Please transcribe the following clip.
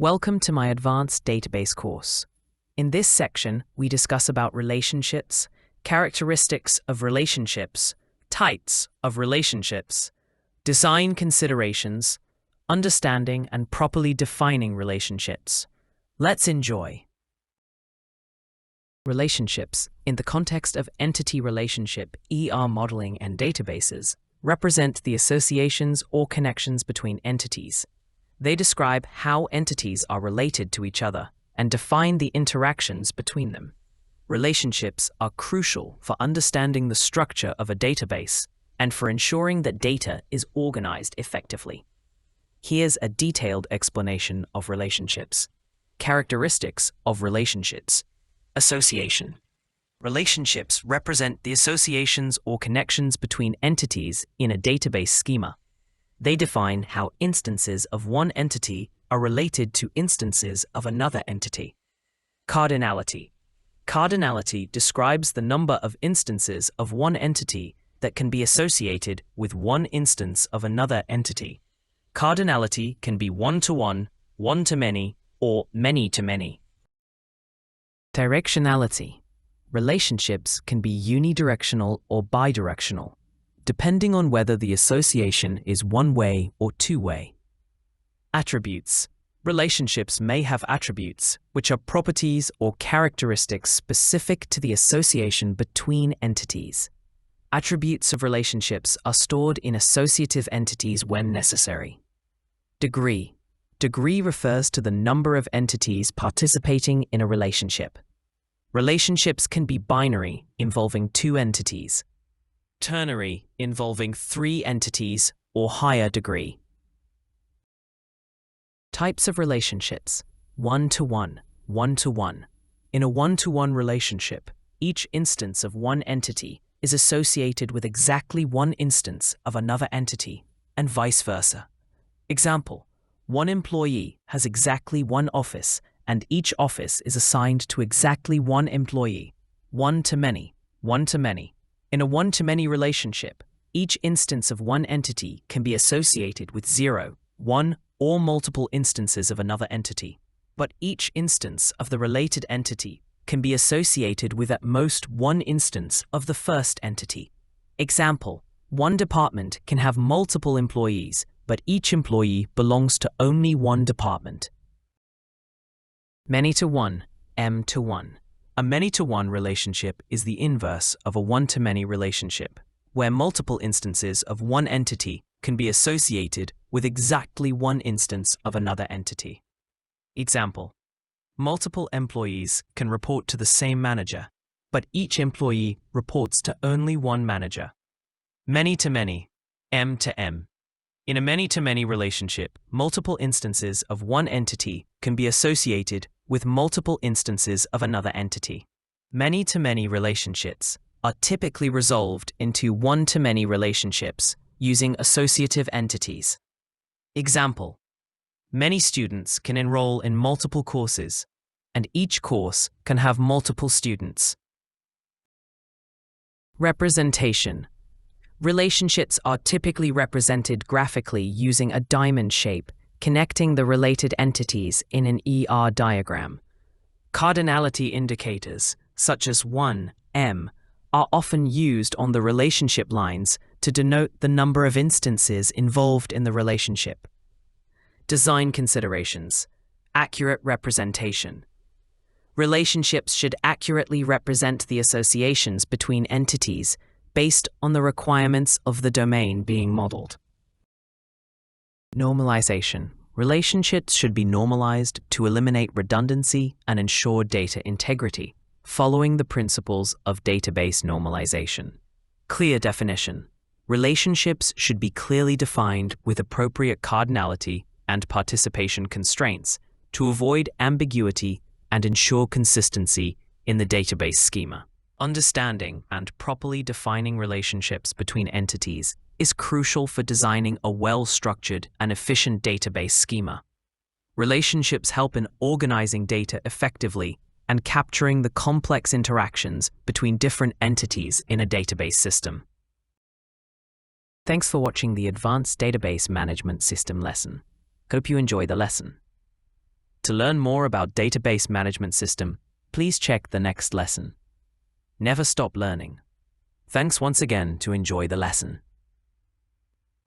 Welcome to my advanced database course. In this section, we discuss about relationships, characteristics of relationships, types of relationships, design considerations, understanding and properly defining relationships. Let's enjoy. Relationships, in the context of entity relationship, modeling and databases, represent the associations or connections between entities. They describe how entities are related to each other and define the interactions between them. Relationships are crucial for understanding the structure of a database and for ensuring that data is organized effectively. Here's a detailed explanation of relationships. Characteristics of relationships. Association. Relationships represent the associations or connections between entities in a database schema. They define how instances of one entity are related to instances of another entity. Cardinality. Cardinality describes the number of instances of one entity that can be associated with one instance of another entity. Cardinality can be one-to-one, one-to-many, or many-to-many. Directionality. Relationships can be unidirectional or bidirectional, depending on whether the association is one-way or two-way. Attributes. Relationships may have attributes, which are properties or characteristics specific to the association between entities. Attributes of relationships are stored in associative entities when necessary. Degree. Degree refers to the number of entities participating in a relationship. Relationships can be binary, involving two entities, ternary, involving three entities or higher degree. Types of relationships. One-to-one, one-to-one. In a one-to-one relationship, each instance of one entity is associated with exactly one instance of another entity, and vice versa. Example: one employee has exactly one office, and each office is assigned to exactly one employee. One-to-many, one-to-many. In a one-to-many relationship, each instance of one entity can be associated with 0, 1, or multiple instances of another entity, but each instance of the related entity can be associated with at most one instance of the first entity. Example: one department can have multiple employees, but each employee belongs to only one department. Many-to-one, M-to-one. A many-to-one relationship is the inverse of a one-to-many relationship, where multiple instances of one entity can be associated with exactly one instance of another entity. Example: multiple employees can report to the same manager, but each employee reports to only one manager. Many-to-many, M-to-M. In a many-to-many relationship, multiple instances of one entity can be associated with multiple instances of another entity. Many-to-many relationships are typically resolved into one-to-many relationships using associative entities. Example: many students can enroll in multiple courses, and each course can have multiple students. Representation. Relationships are typically represented graphically using a diamond shape, connecting the related entities in an diagram. Cardinality indicators, such as 1, M, are often used on the relationship lines to denote the number of instances involved in the relationship. Design considerations. Accurate representation. Relationships should accurately represent the associations between entities based on the requirements of the domain being modeled. Normalization. Relationships should be normalized to eliminate redundancy and ensure data integrity, following the principles of database normalization. Clear definition. Relationships should be clearly defined with appropriate cardinality and participation constraints to avoid ambiguity and ensure consistency in the database schema. Understanding and properly defining relationships between entities is crucial for designing a well-structured and efficient database schema. Relationships help in organizing data effectively and capturing the complex interactions between different entities in a database system. Thanks for watching the Advanced Database Management System lesson. Hope you enjoy the lesson. To learn more about database management system, please check the next lesson. Never stop learning. Thanks once again to enjoy the lesson.